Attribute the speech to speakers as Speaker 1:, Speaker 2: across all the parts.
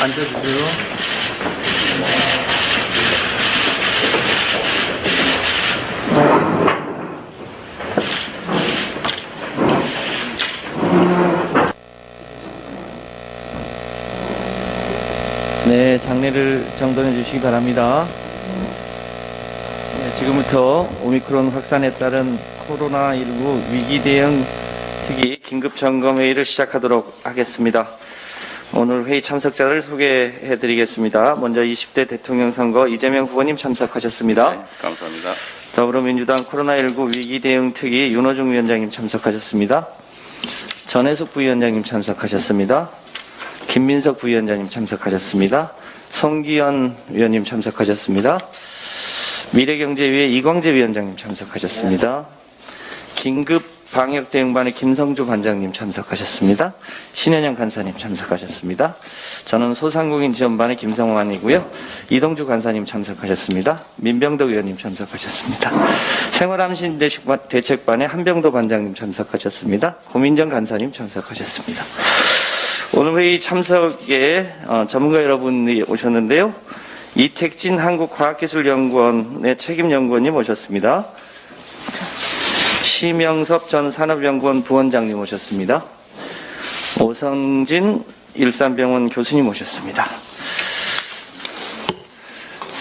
Speaker 1: 앉아주세요. 네, 장례를 정돈해 주시기 바랍니다. 네, 지금부터 오미크론 확산에 따른 코로나19 위기 대응 특위 긴급 점검 회의를 시작하도록 하겠습니다. 오늘 회의 참석자를 소개해 드리겠습니다. 먼저 20대 대통령 선거 이재명 후보님 참석하셨습니다.
Speaker 2: 네, 감사합니다.
Speaker 1: 더불어민주당 코로나19 위기 대응 특위 윤호중 위원장님 참석하셨습니다. 전해숙 부위원장님 참석하셨습니다. 김민석 부위원장님 참석하셨습니다. 송기현 위원님 참석하셨습니다. 미래경제위의 이광재 위원장님 참석하셨습니다. 긴급방역대응반의 김성주 반장님 참석하셨습니다. 신현영 간사님 참석하셨습니다. 저는 소상공인지원반의 김성환이고요. 이동주 간사님 참석하셨습니다. 민병덕 의원님 참석하셨습니다. 생활안심대책반의 한병도 반장님 참석하셨습니다. 고민정 간사님 참석하셨습니다. 오늘 회의 참석에 전문가 여러분이 오셨는데요. 이택진 한국과학기술연구원의 책임연구원님 오셨습니다. 심영섭 전 산업연구원 부원장님 오셨습니다. 오성진 일산병원 교수님 오셨습니다.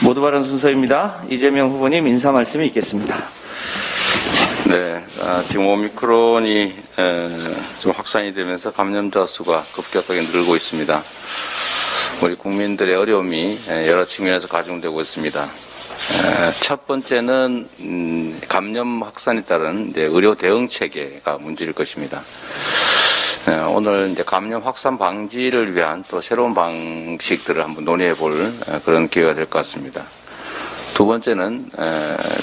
Speaker 1: 모두 발언 순서입니다. 이재명 후보님 인사 말씀이 있겠습니다.
Speaker 2: 네, 지금 오미크론이 좀 확산이 되면서 감염자 수가 급격하게 늘고 있습니다. 우리 국민들의 어려움이 여러 측면에서 가중되고 있습니다. 첫 번째는 감염 확산에 따른 의료 대응 체계가 문제일 것입니다. 오늘 이제 감염 확산 방지를 위한 또 새로운 방식들을 한번 논의해 볼 그런 기회가 될 것 같습니다. 두 번째는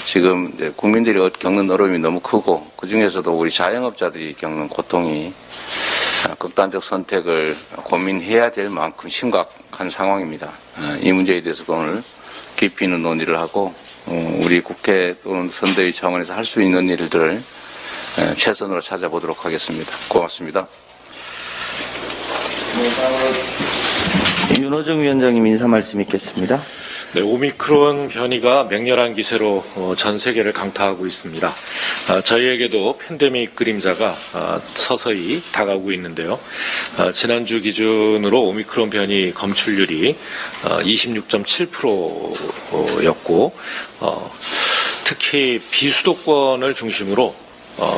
Speaker 2: 지금 이제 국민들이 겪는 어려움이 너무 크고 그 중에서도 우리 자영업자들이 겪는 고통이 극단적 선택을 고민해야 될 만큼 심각한 상황입니다. 이 문제에 대해서도 오늘 깊이 있는 논의를 하고 우리 국회 또는 선대위 차원에서 할 수 있는 일들을 최선으로 찾아보도록 하겠습니다. 고맙습니다.
Speaker 1: 윤호중 위원장님 인사 말씀 있겠습니다.
Speaker 3: 네, 오미크론 변이가 맹렬한 기세로 전 세계를 강타하고 있습니다. 저희에게도 팬데믹 그림자가 서서히 다가오고 있는데요. 지난주 기준으로 오미크론 변이 검출률이 26.7%였고 특히 비수도권을 중심으로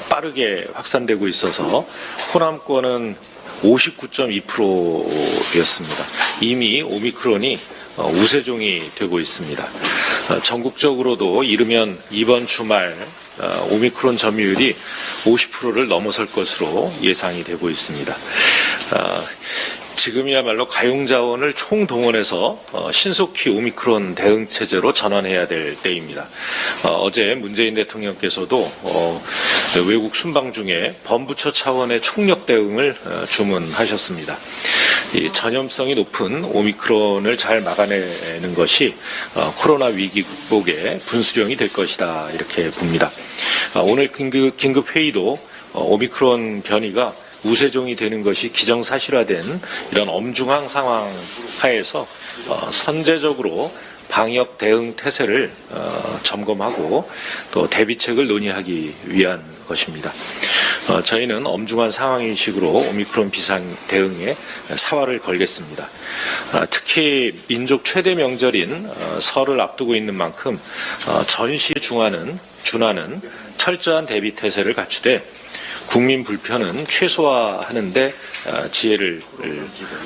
Speaker 3: 빠르게 확산되고 있어서 호남권은 59.2%였습니다. 이미 오미크론이 우세종이 되고 있습니다. 전국적으로도 이르면 이번 주말 오미크론 점유율이 50%를 넘어설 것으로 예상이 되고 있습니다. 지금이야말로 가용자원을 총동원해서 신속히 오미크론 대응 체제로 전환해야 될 때입니다. 어제 문재인 대통령께서도 외국 순방 중에 범부처 차원의 총력 대응을 주문하셨습니다. 이 전염성이 높은 오미크론을 잘 막아내는 것이 코로나 위기 극복의 분수령이 될 것이다 이렇게 봅니다. 오늘 긴급 회의도 오미크론 변이가 우세종이 되는 것이 기정사실화된 이런 엄중한 상황 하에서 선제적으로 방역 대응 태세를 점검하고 또 대비책을 논의하기 위한 것입니다. 저희는 엄중한 상황인식으로 오미크론 비상 대응에 사활을 걸겠습니다. 특히 민족 최대 명절인 설을 앞두고 있는 만큼 전시에 준하는 철저한 대비 태세를 갖추되 국민 불편은 최소화하는 데 지혜를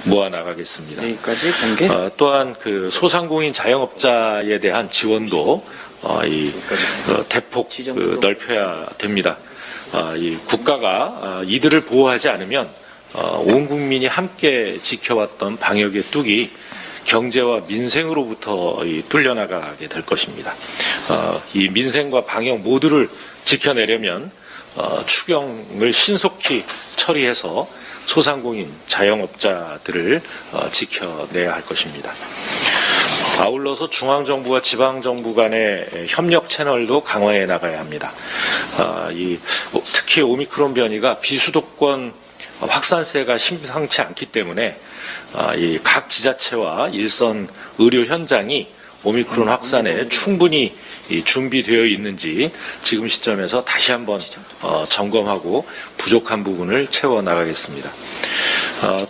Speaker 3: 모아나가겠습니다.
Speaker 1: 여기까지 공개.
Speaker 3: 또한 그 소상공인 자영업자에 대한 지원도 대폭 넓혀야 됩니다. 이 국가가 이들을 보호하지 않으면 온 국민이 함께 지켜왔던 방역의 뚝이 경제와 민생으로부터 뚫려나가게 될 것입니다. 이 민생과 방역 모두를 지켜내려면 추경을 신속히 처리해서 소상공인 자영업자들을 지켜내야 할 것입니다. 아울러서 중앙정부와 지방정부 간의 협력 채널도 강화해 나가야 합니다. 특히 오미크론 변이가 비수도권 확산세가 심상치 않기 때문에 이 각 지자체와 일선 의료 현장이 오미크론 확산에 충분히 준비되어 있는지 지금 시점에서 다시 한번 점검하고 부족한 부분을 채워 나가겠습니다.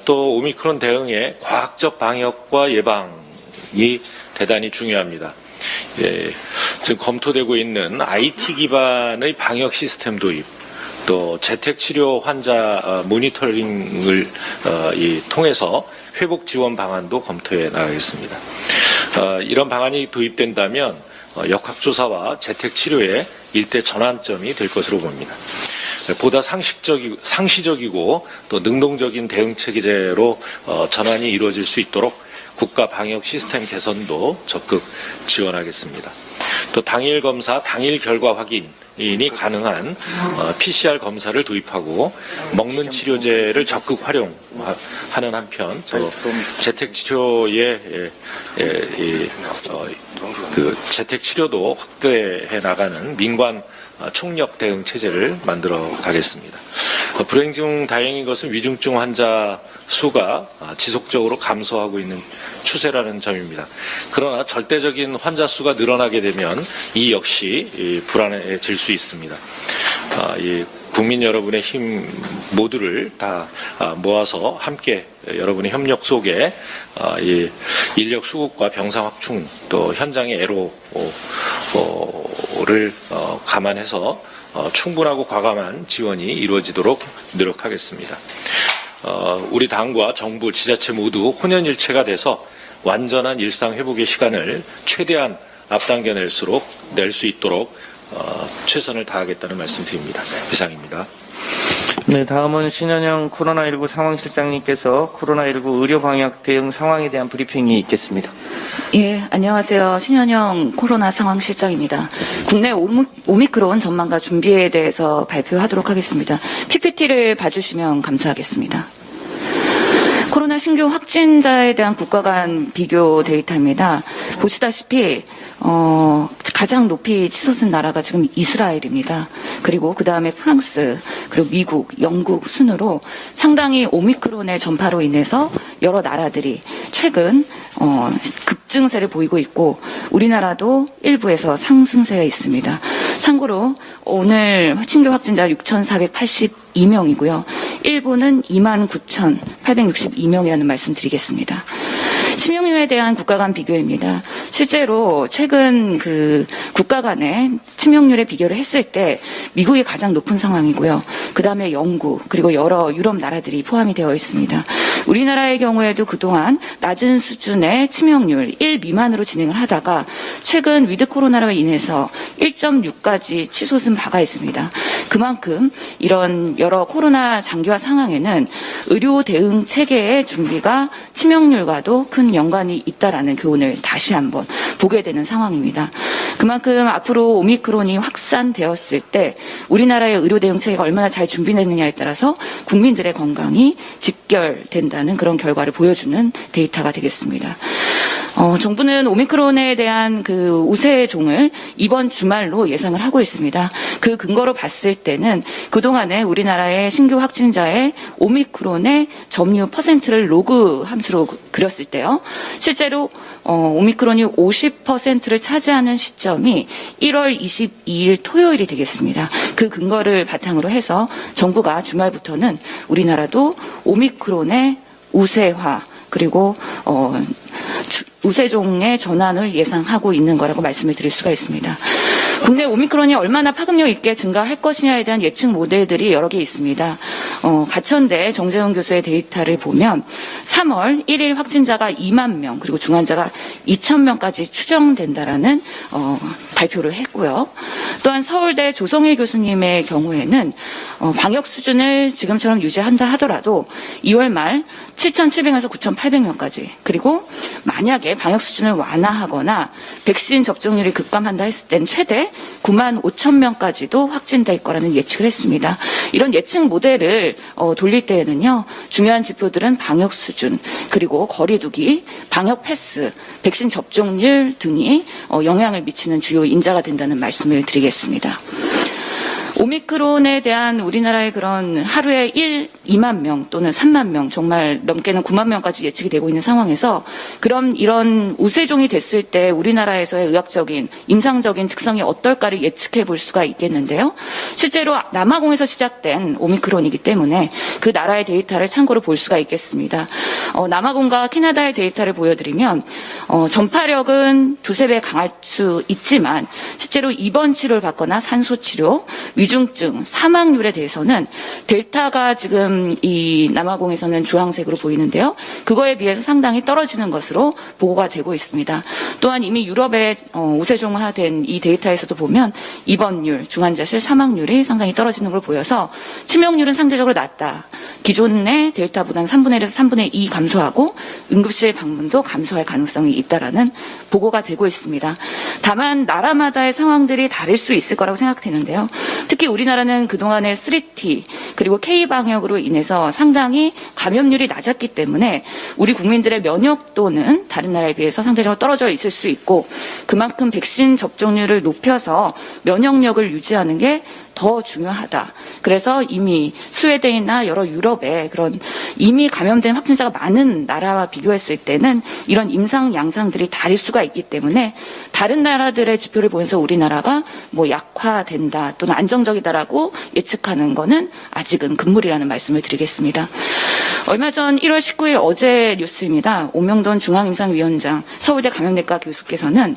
Speaker 3: 또 오미크론 대응에 과학적 방역과 예방이 대단히 중요합니다. 예, 지금 검토되고 있는 IT 기반의 방역 시스템 도입, 또 재택치료 환자 모니터링을 통해서 회복 지원 방안도 검토해 나가겠습니다. 이런 방안이 도입된다면 역학조사와 재택치료의 일대 전환점이 될 것으로 봅니다. 보다 상시적이고 또 능동적인 대응 체계로 전환이 이루어질 수 있도록 국가 방역 시스템 개선도 적극 지원하겠습니다. 또 당일 검사, 당일 결과 확인이 가능한 PCR 검사를 도입하고 먹는 치료제를 적극 활용하는 한편 또 재택치료의 그 재택치료도 확대해 나가는 민관 총력 대응 체제를 만들어 가겠습니다. 불행 중 다행인 것은 위중증 환자 수가 지속적으로 감소하고 있는 추세라는 점입니다. 그러나 절대적인 환자 수가 늘어나게 되면 이 역시 불안해질 수 있습니다. 이 국민 여러분의 힘 모두를 다 모아서 함께 여러분의 협력 속에 이 인력 수급과 병상 확충 또 현장의 애로를 감안해서 충분하고 과감한 지원이 이루어지도록 노력하겠습니다. 우리 당과 정부, 지자체 모두 혼연일체가 돼서 완전한 일상 회복의 시간을 최대한 앞당겨 낼 수 있도록 최선을 다하겠다는 말씀드립니다. 이상입니다.
Speaker 1: 네, 다음은 신현영 코로나19 상황실장님께서 코로나19 의료 방역 대응 상황에 대한 브리핑이 있겠습니다.
Speaker 4: 예, 안녕하세요. 신현영 코로나 상황실장입니다. 국내 오미크론 전망과 준비에 대해서 발표하도록 하겠습니다. PPT를 봐주시면 감사하겠습니다. 코로나 신규 확진자에 대한 국가 간 비교 데이터입니다. 보시다시피 가장 높이 치솟은 나라가 지금 이스라엘입니다. 그리고 그 다음에 프랑스, 그리고 미국, 영국 순으로 상당히 오미크론의 전파로 인해서 여러 나라들이 최근 급증세를 보이고 있고 우리나라도 일부에서 상승세가 있습니다. 참고로 오늘 신규 확진자 6,482명이고요. 일부는 29,862명이라는 말씀 드리겠습니다. 치명률에 대한 국가 간 비교입니다. 실제로 최근 그 국가 간의 치명률의 비교를 했을 때 미국이 가장 높은 상황이고요. 그 다음에 영국 그리고 여러 유럽 나라들이 포함이 되어 있습니다. 우리나라의 경우에도 그동안 낮은 수준의 치명률 1 미만으로 진행을 하다가 최근 위드 코로나로 인해서 1.6까지 치솟은 바가 있습니다. 그만큼 이런 여러 코로나 장기화 상황에는 의료 대응 체계의 준비가 치명률과도 큰 연관이 있다라는 교훈을 다시 한번 보게 되는 상황입니다. 그만큼 앞으로 오미크론이 확산되었을 때 우리나라의 의료 대응 체계가 얼마나 잘 준비됐느냐에 따라서 국민들의 건강이 직결된다는 그런 결과를 보여주는 데이터가 되겠습니다. 정부는 오미크론에 대한 그 우세종을 이번 주말로 예상을 하고 있습니다. 그 근거로 봤을 때는 그동안에 우리나라의 신규 확진자의 오미크론의 점유 퍼센트를 로그 함수로 그렸을 때요. 실제로 오미크론이 50%를 차지하는 시점이 1월 22일 토요일이 되겠습니다. 그 근거를 바탕으로 해서 정부가 주말부터는 우리나라도 오미크론의 우세화 그리고 우세종의 전환을 예상하고 있는 거라고 말씀을 드릴 수가 있습니다. 국내 오미크론이 얼마나 파급력 있게 증가할 것이냐에 대한 예측 모델들이 여러 개 있습니다. 가천대 정재훈 교수의 데이터를 보면 3월 1일 확진자가 2만 명 그리고 중환자가 2,000명까지 추정된다라는 발표를 했고요. 또한 서울대 조성일 교수님의 경우에는 방역 수준을 지금처럼 유지한다 하더라도 2월 말 7,700에서 9,800명까지 그리고 만약에 방역 수준을 완화하거나 백신 접종률이 급감한다 했을 땐 최대 9만 5천 명까지도 확진될 거라는 예측을 했습니다. 이런 예측 모델을 돌릴 때에는요. 중요한 지표들은 방역 수준 그리고 거리두기, 방역 패스, 백신 접종률 등이 영향을 미치는 주요 인자가 된다는 말씀을 드리겠습니다. 오미크론에 대한 우리나라의 그런 하루에 2만 명 또는 3만 명, 정말 넘게는 9만 명까지 예측이 되고 있는 상황에서 그럼 이런 우세종이 됐을 때 우리나라에서의 의학적인, 임상적인 특성이 어떨까를 예측해 볼 수가 있겠는데요. 실제로 남아공에서 시작된 오미크론이기 때문에 그 나라의 데이터를 참고로 볼 수가 있겠습니다. 남아공과 캐나다의 데이터를 보여드리면 전파력은 두세 배 강할 수 있지만 실제로 입원 치료를 받거나 산소 치료, 위중증, 사망률에 대해서는 델타가 지금 이 남아공에서는 주황색으로 보이는데요. 그거에 비해서 상당히 떨어지는 것으로 보고가 되고 있습니다. 또한 이미 유럽에 우세종화된 이 데이터에서도 보면 입원율, 중환자실 사망률이 상당히 떨어지는 걸 보여서 치명률은 상대적으로 낮다. 기존의 델타보다는 3분의 1에서 3분의 2 감소하고 응급실 방문도 감소할 가능성이 있다라는 보고가 되고 있습니다. 다만 나라마다의 상황들이 다를 수 있을 거라고 생각되는데요. 특히 우리나라는 그동안의 3T 그리고 K방역으로 인해서 상당히 감염률이 낮았기 때문에 우리 국민들의 면역도는 다른 나라에 비해서 상대적으로 떨어져 있을 수 있고 그만큼 백신 접종률을 높여서 면역력을 유지하는 게 더 중요하다. 그래서 이미 스웨덴이나 여러 유럽의 그런 이미 감염된 확진자가 많은 나라와 비교했을 때는 이런 임상 양상들이 다를 수가 있기 때문에 다른 나라들의 지표를 보면서 우리나라가 뭐 약화된다 또는 안정적이다라고 예측하는 거는 아직은 금물이라는 말씀을 드리겠습니다. 얼마 전 1월 19일 어제 뉴스입니다. 오명돈 중앙임상위원장 서울대 감염내과 교수께서는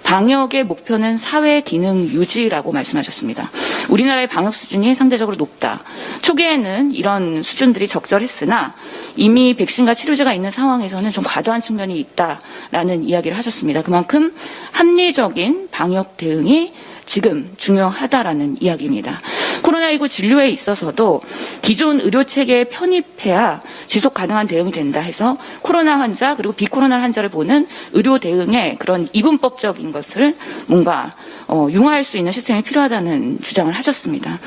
Speaker 4: 방역의 목표는 사회 기능 유지라고 말씀하셨습니다. 우리나라의 방역 수준이 상대적으로 높다. 초기에는 이런 수준들이 적절했으나 이미 백신과 치료제가 있는 상황에서는 좀 과도한 측면이 있다라는 이야기를 하셨습니다. 그만큼 합리적인 방역 대응이 지금 중요하다라는 이야기입니다. 코로나19 진료에 있어서도 기존 의료체계에 편입해야 지속 가능한 대응이 된다 해서 코로나 환자 그리고 비코로나 환자를 보는 의료 대응의 그런 이분법적인 것을 뭔가 융화할 수 있는 시스템이 필요하다는 주장을 하셨습니다.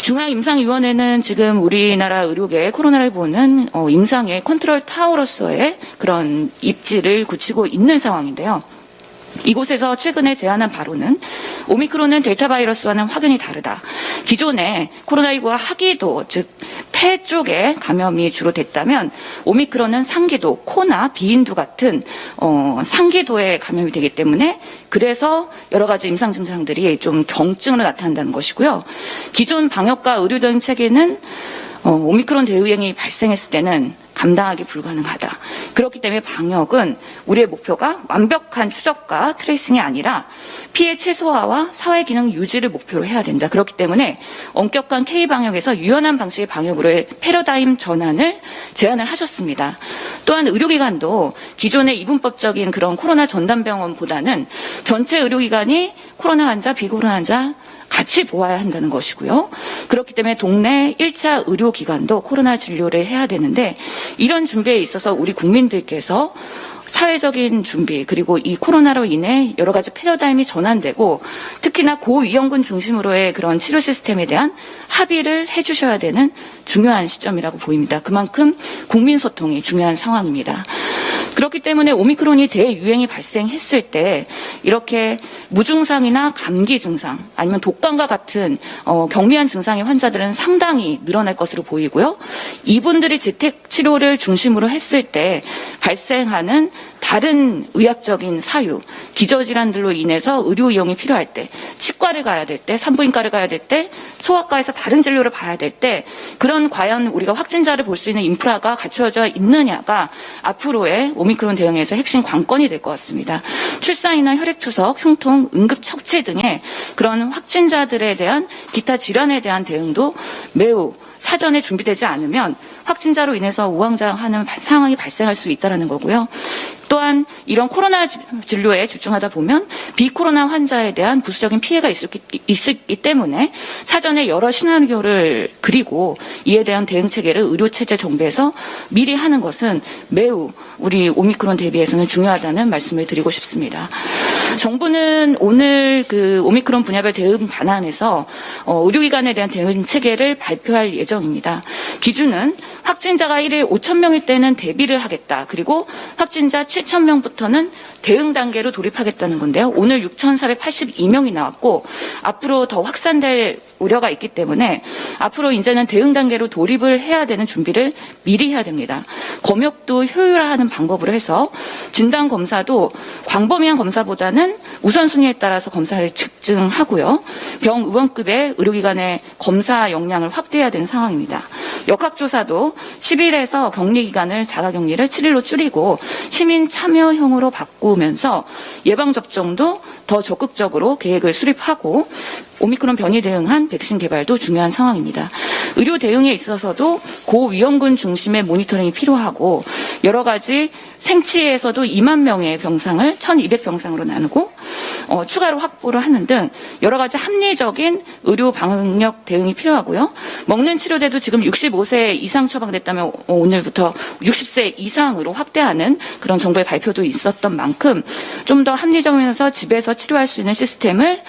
Speaker 4: 중앙임상위원회는 지금 우리나라 의료계의 코로나를 보는 임상의 컨트롤 타워로서의 그런 입지를 굳히고 있는 상황인데요. 이곳에서 최근에 제안한 바로는 오미크론은 델타 바이러스와는 확연히 다르다. 기존에 코로나19가 하기도 즉 폐 쪽에 감염이 주로 됐다면 오미크론은 상기도, 코나 비인두 같은 상기도에 감염이 되기 때문에 그래서 여러 가지 임상 증상들이 좀 경증으로 나타난다는 것이고요. 기존 방역과 의료 대응 체계는 오미크론 대유행이 발생했을 때는 감당하기 불가능하다. 그렇기 때문에 방역은 우리의 목표가 완벽한 추적과 트레이싱이 아니라 피해 최소화와 사회기능 유지를 목표로 해야 된다. 그렇기 때문에 엄격한 K방역에서 유연한 방식의 방역으로의 패러다임 전환을 제안을 하셨습니다. 또한 의료기관도 기존의 이분법적인 그런 코로나 전담병원보다는 전체 의료기관이 코로나 환자, 비코로나 환자 같이 보아야 한다는 것이고요. 그렇기 때문에 동네 1차 의료기관도 코로나 진료를 해야 되는데 이런 준비에 있어서 우리 국민들께서 사회적인 준비 그리고 이 코로나로 인해 여러 가지 패러다임이 전환되고 특히나 고위험군 중심으로의 그런 치료 시스템에 대한 합의를 해주셔야 되는 중요한 시점이라고 보입니다. 그만큼 국민 소통이 중요한 상황입니다. 그렇기 때문에 오미크론이 대유행이 발생했을 때 이렇게 무증상이나 감기 증상 아니면 독감과 같은 경미한 증상의 환자들은 상당히 늘어날 것으로 보이고요. 이분들이 재택 치료를 중심으로 했을 때 발생하는 다른 의학적인 사유, 기저질환들로 인해서 의료 이용이 필요할 때, 치과를 가야 될 때, 산부인과를 가야 될 때, 소아과에서 다른 진료를 봐야 될 때, 그런 과연 우리가 확진자를 볼 수 있는 인프라가 갖춰져 있느냐가 앞으로의 오미크론 대응에서 핵심 관건이 될 것 같습니다. 출산이나 혈액투석, 흉통, 응급처치 등의 그런 확진자들에 대한 기타 질환에 대한 대응도 매우 사전에 준비되지 않으면 확진자로 인해서 우왕좌왕하는 상황이 발생할 수 있다는 거고요. 또한 이런 코로나 진료에 집중하다 보면 비코로나 환자에 대한 부수적인 피해가 있기 때문에 사전에 여러 시나리오를 그리고 이에 대한 대응 체계를 의료체제 정비해서 미리 하는 것은 매우 우리 오미크론 대비해서는 중요하다는 말씀을 드리고 싶습니다. 정부는 오늘 그 오미크론 분야별 대응 방안에서 의료기관에 대한 대응 체계를 발표할 예정입니다. 기준은 확진자가 1일 5,000명일 때는 대비를 하겠다. 그리고 확진자 7,000명부터는 대응 단계로 돌입하겠다는 건데요. 오늘 6,482명이 나왔고 앞으로 더 확산될 우려가 있기 때문에 앞으로 이제는 대응 단계로 돌입을 해야 되는 준비를 미리 해야 됩니다. 검역도 효율화하는 방법으로 해서 진단 검사도 광범위한 검사보다는 우선순위에 따라서 검사를 측정하고요. 병 의원급의 의료기관의 검사 역량을 확대해야 되는 상황입니다. 역학조사도 10일에서 격리기간을 자가격리를 7일로 줄이고 시민 참여형으로 바꾸면서 예방접종도 더 적극적으로 계획을 수립하고 오미크론 변이 대응한 백신 개발도 중요한 상황입니다. 의료 대응에 있어서도 고위험군 중심의 모니터링이 필요하고 여러 가지 생치에서도 2만 명의 병상을 1,200병상으로 나누고 추가로 확보를 하는 등 여러 가지 합리적인 의료 방역 대응이 필요하고요. 먹는 치료제도 지금 65세 이상 처방됐다면 오늘부터 60세 이상으로 확대하는 그런 정부의 발표도 있었던 만큼 좀 더 합리적이면서 집에서 치료할 수 있는 시스템을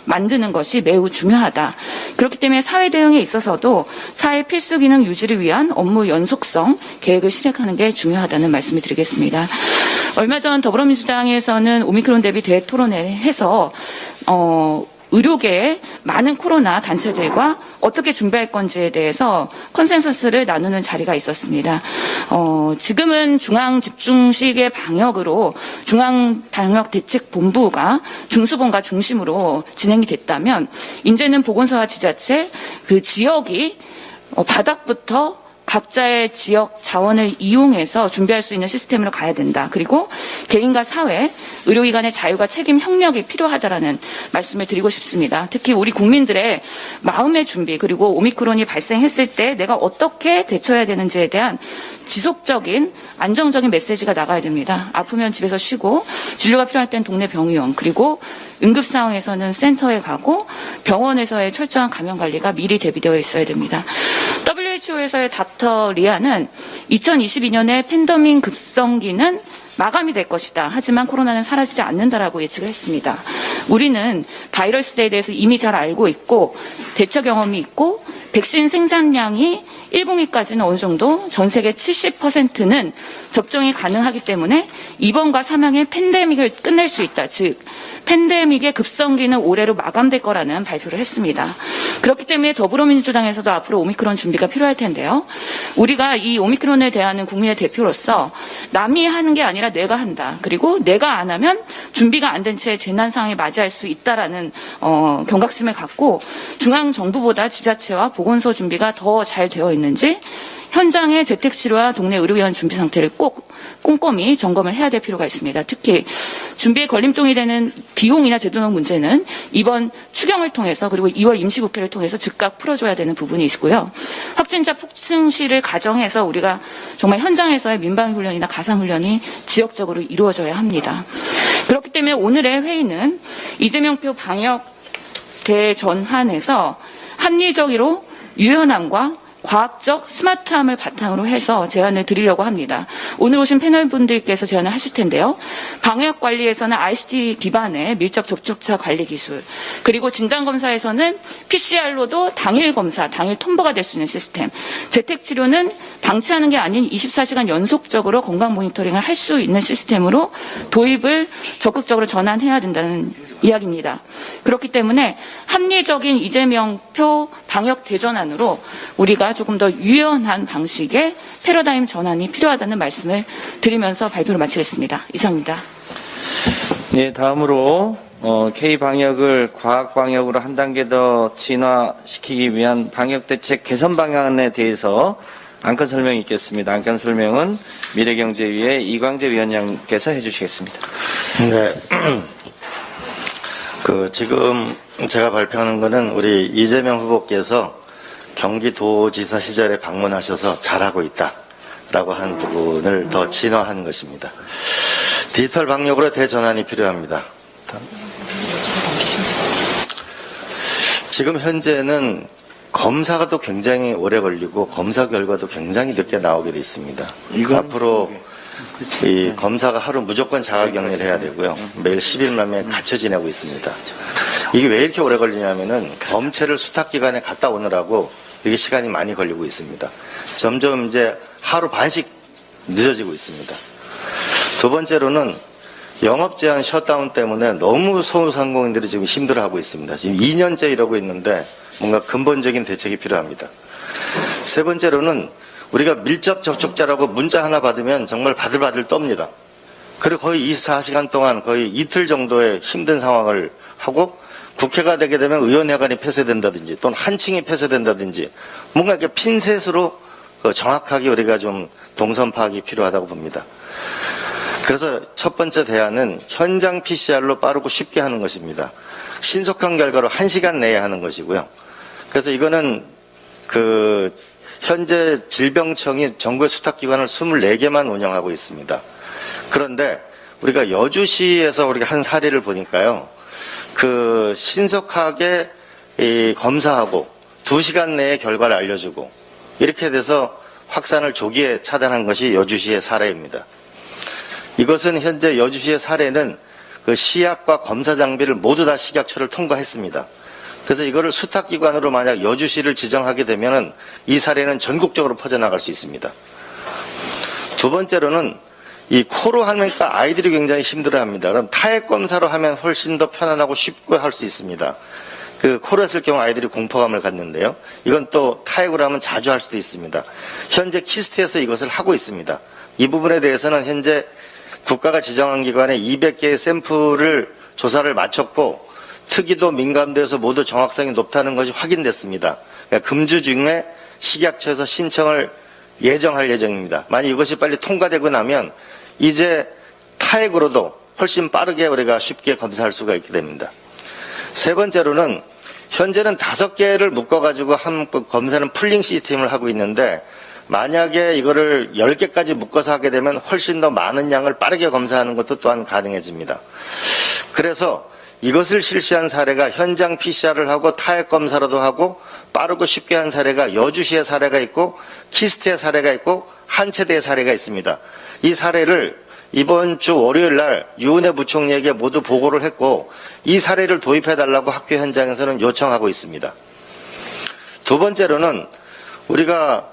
Speaker 4: 만드는 것이 매우 중요하다. 그렇기 때문에 사회 대응에 있어서도 사회 필수 기능 유지를 위한 업무 연속성 계획을 실행하는 게 중요하다는 말씀을 드리겠습니다. 얼마 전 더불어민주당에서는 오미크론 대비 대토론회를 해서 의료계의 많은 코로나 단체들과 어떻게 준비할 건지에 대해서 컨센서스를 나누는 자리가 있었습니다. 지금은 중앙집중식의 방역으로 중앙방역대책본부가 중수본과 중심으로 진행이 됐다면 이제는 보건소와 지자체 그 지역이 바닥부터 각자의 지역 자원을 이용해서 준비할 수 있는 시스템으로 가야 된다. 그리고 개인과 사회, 의료기관의 자유가 책임 협력이 필요하다라는 말씀을 드리고 싶습니다. 특히 우리 국민들의 마음의 준비 그리고 오미크론이 발생했을 때 내가 어떻게 대처해야 되는지에 대한 지속적인 안정적인 메시지가 나가야 됩니다. 아프면 집에서 쉬고 진료가 필요할 땐 동네 병의원 그리고 응급 상황에서는 센터에 가고 병원에서의 철저한 감염 관리가 미리 대비되어 있어야 됩니다. WHO에서의 닥터 리아는 2022년에 팬데믹 급성기는 마감이 될 것이다. 하지만 코로나는 사라지지 않는다라고 예측을 했습니다. 우리는 바이러스에 대해서 이미 잘 알고 있고 대처 경험이 있고 백신 생산량이 1분기까지는 어느 정도 전 세계 70%는 접종이 가능하기 때문에 입원과 사망의 팬데믹을 끝낼 수 있다. 즉 팬데믹의 급성기는 올해로 마감될 거라는 발표를 했습니다. 그렇기 때문에 더불어민주당에서도 앞으로 오미크론 준비가 필요할 텐데요. 우리가 이 오미크론에 대한 국민의 대표로서 남이 하는 게 아니라 내가 한다. 그리고 내가 안 하면 준비가 안 된 채 재난 상황에 맞이할 수 있다라는 경각심을 갖고 중앙정부보다 지자체와 보건소 준비가 더 잘 되어 있는지 현장의 재택치료와 동네 의료기관 준비 상태를 꼭 꼼꼼히 점검을 해야 될 필요가 있습니다. 특히 준비에 걸림돌이 되는 비용이나 제도적 문제는 이번 추경을 통해서 그리고 2월 임시국회를 통해서 즉각 풀어줘야 되는 부분이 있고요. 확진자 폭증 시를 가정해서 우리가 정말 현장에서의 민방훈련이나 가상훈련이 지역적으로 이루어져야 합니다. 그렇기 때문에 오늘의 회의는 이재명표 방역 대전환에서 합리적으로 유연함과 과학적 스마트함을 바탕으로 해서 제안을 드리려고 합니다. 오늘 오신 패널분들께서 제안을 하실 텐데요. 방역 관리에서는 ICT 기반의 밀접 접촉자 관리 기술, 그리고 진단검사에서는 PCR로도 당일 검사, 당일 통보가 될 수 있는 시스템, 재택치료는 방치하는 게 아닌 24시간 연속적으로 건강 모니터링을 할 수 있는 시스템으로 도입을 적극적으로 전환해야 된다는 이야기입니다. 그렇기 때문에 합리적인 이재명표 방역 대전환으로 우리가 조금 더 유연한 방식의 패러다임 전환이 필요하다는 말씀을 드리면서 발표를 마치겠습니다. 이상입니다.
Speaker 1: 네, 다음으로 K-방역을 과학방역으로 한 단계 더 진화시키기 위한 방역대책 개선 방안에 대해서 안건 설명이 있겠습니다. 안건 설명은 미래경제위의 이광재 위원장께서 해주시겠습니다.
Speaker 5: 네. 지금 제가 발표하는 거는 우리 이재명 후보께서 경기도지사 시절에 방문하셔서 잘하고 있다라고 한 부분을 더 진화하는 것입니다. 디지털 방역으로 대전환이 필요합니다. 지금 현재는 검사가 또 굉장히 오래 걸리고 검사 결과도 굉장히 늦게 나오게 돼 있습니다. 앞으로 이 검사가 하루 무조건 자가격리를 해야 되고요. 매일 10일 만에 갇혀 지내고 있습니다. 이게 왜 이렇게 오래 걸리냐면은 검체를 수탁기관에 갔다 오느라고 이게 시간이 많이 걸리고 있습니다. 점점 이제 하루 반씩 늦어지고 있습니다. 두 번째로는 영업 제한 셧다운 때문에 너무 소상공인들이 지금 힘들어하고 있습니다. 지금 2년째 이러고 있는데 뭔가 근본적인 대책이 필요합니다. 세 번째로는 우리가 밀접 접촉자라고 문자 하나 받으면 정말 바들바들 떱니다. 그리고 거의 24시간 동안 거의 이틀 정도의 힘든 상황을 하고 국회가 되게 되면 의원회관이 폐쇄된다든지 또는 한층이 폐쇄된다든지 뭔가 이렇게 핀셋으로 정확하게 우리가 좀 동선 파악이 필요하다고 봅니다. 그래서 첫 번째 대안은 현장 PCR로 빠르고 쉽게 하는 것입니다. 신속한 결과로 1시간 내에 하는 것이고요. 그래서 이거는 현재 질병청이 전국의 수탁기관을 24개만 운영하고 있습니다. 그런데 우리가 여주시에서 우리가 한 사례를 보니까요. 신속하게 검사하고 2시간 내에 결과를 알려주고 이렇게 돼서 확산을 조기에 차단한 것이 여주시의 사례입니다. 이것은 현재 여주시의 사례는 시약과 검사 장비를 모두 다 식약처를 통과했습니다. 그래서 이거를 수탁기관으로 만약 여주시를 지정하게 되면 이 사례는 전국적으로 퍼져나갈 수 있습니다. 두 번째로는 이 코로 하니까 아이들이 굉장히 힘들어합니다. 그럼 타액 검사로 하면 훨씬 더 편안하고 쉽게 할 수 있습니다. 코로 했을 경우 아이들이 공포감을 갖는데요. 이건 또 타액으로 하면 자주 할 수도 있습니다. 현재 키스트에서 이것을 하고 있습니다. 이 부분에 대해서는 현재 국가가 지정한 기관에 200개의 샘플을 조사를 마쳤고 특이도 민감도에서 모두 정확성이 높다는 것이 확인됐습니다. 그러니까 금주 중에 식약처에서 신청을 예정할 예정입니다. 만약 이것이 빨리 통과되고 나면 이제 타액으로도 훨씬 빠르게 우리가 쉽게 검사할 수가 있게 됩니다. 세 번째로는 현재는 5개를 묶어가지고 한 검사는 풀링 시스템을 하고 있는데 만약에 이거를 10개까지 묶어서 하게 되면 훨씬 더 많은 양을 빠르게 검사하는 것도 또한 가능해집니다. 그래서 이것을 실시한 사례가 현장 PCR을 하고 타액 검사로도 하고 빠르고 쉽게 한 사례가 여주시의 사례가 있고 키스트의 사례가 있고 한체대의 사례가 있습니다. 이 사례를 이번 주 월요일 날 유은혜 부총리에게 모두 보고를 했고 이 사례를 도입해달라고 학교 현장에서는 요청하고 있습니다. 두 번째로는 우리가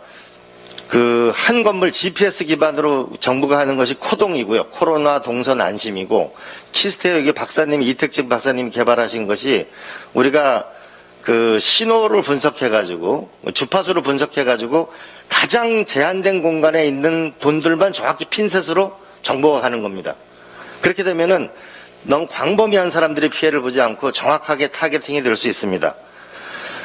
Speaker 5: 한 건물 GPS 기반으로 정부가 하는 것이 코동이고요. 코로나 동선 안심이고 키스트에 여기 박사님이 이택진 박사님이 개발하신 것이 우리가 신호를 분석해가지고 주파수를 분석해가지고 가장 제한된 공간에 있는 분들만 정확히 핀셋으로 정보가 가는 겁니다. 그렇게 되면은 너무 광범위한 사람들이 피해를 보지 않고 정확하게 타겟팅이 될 수 있습니다.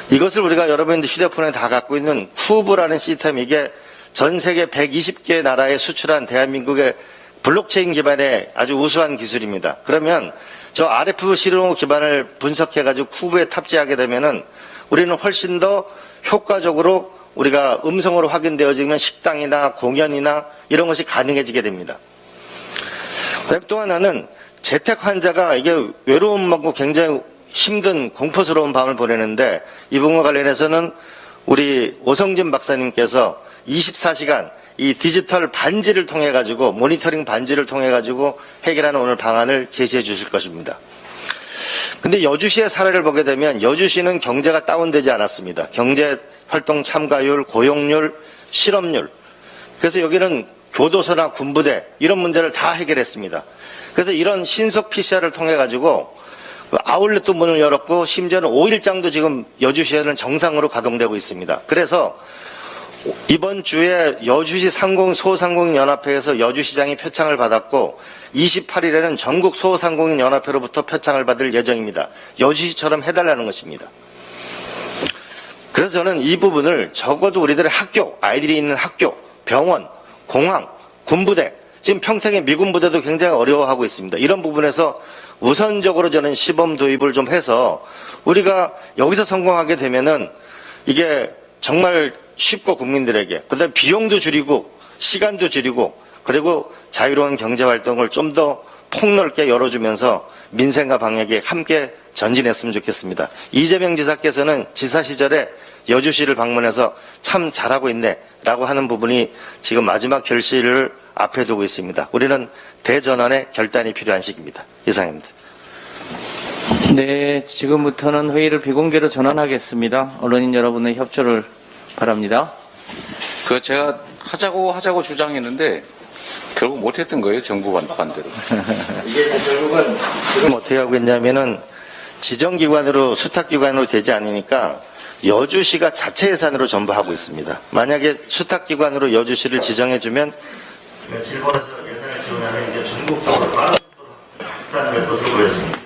Speaker 5: 이것을 우리가 여러분들 휴대폰에 다 갖고 있는 쿠브라는 시스템 이게 전 세계 120개 나라에 수출한 대한민국의 블록체인 기반의 아주 우수한 기술입니다. 그러면 저 RF 신호 기반을 분석해가지고 쿠브에 탑재하게 되면은 우리는 훨씬 더 효과적으로 우리가 음성으로 확인되어지면 식당이나 공연이나 이런 것이 가능해지게 됩니다. 또 하나는 재택 환자가 이게 외로움 많고 굉장히 힘든 공포스러운 밤을 보내는데 이 부분과 관련해서는 우리 오성진 박사님께서 24시간 이 디지털 반지를 통해 가지고 모니터링 반지를 통해 가지고 해결하는 오늘 방안을 제시해 주실 것입니다. 근데 여주시의 사례를 보게 되면 여주시는 경제가 다운되지 않았습니다. 경제 활동 참가율, 고용률, 실업률. 그래서 여기는 교도소나 군부대 이런 문제를 다 해결했습니다. 그래서 이런 신속 PCR을 통해 가지고 아울렛도 문을 열었고 심지어는 5일장도 지금 여주시에는 정상으로 가동되고 있습니다. 그래서 이번 주에 여주시 소상공인 연합회에서 여주시장이 표창을 받았고 28일에는 전국 소상공인 연합회로부터 표창을 받을 예정입니다. 여주시처럼 해달라는 것입니다. 그래서 저는 이 부분을 적어도 우리들의 학교, 아이들이 있는 학교, 병원, 공항, 군부대, 지금 평택의 미군 부대도 굉장히 어려워하고 있습니다. 이런 부분에서 우선적으로 저는 시범 도입을 좀 해서 우리가 여기서 성공하게 되면은 이게 정말 쉽고 국민들에게 그다음에 비용도 줄이고 시간도 줄이고 그리고 자유로운 경제활동을 좀 더 폭넓게 열어주면서 민생과 방역에 함께 전진했으면 좋겠습니다. 이재명 지사께서는 지사 시절에 여주시를 방문해서 참 잘하고 있네 라고 하는 부분이 지금 마지막 결실을 앞에 두고 있습니다. 우리는 대전환의 결단이 필요한 시기입니다. 이상입니다.
Speaker 1: 네, 지금부터는 회의를 비공개로 전환하겠습니다. 언론인 여러분의 협조를 바랍니다.
Speaker 2: 그 제가 하자고 주장했는데 결국 못했던 거예요. 정부 반대로.
Speaker 5: 이게 결국은 지금 어떻게 하고 있냐면은 지정기관으로 수탁기관으로 되지 않으니까 여주시가 자체 예산으로 전부 하고 있습니다. 만약에 수탁기관으로 여주시를 지정해주면 일본에서 예산을 지원하면 이제 전국적으로 많은 확산될 것으로 보여집니다.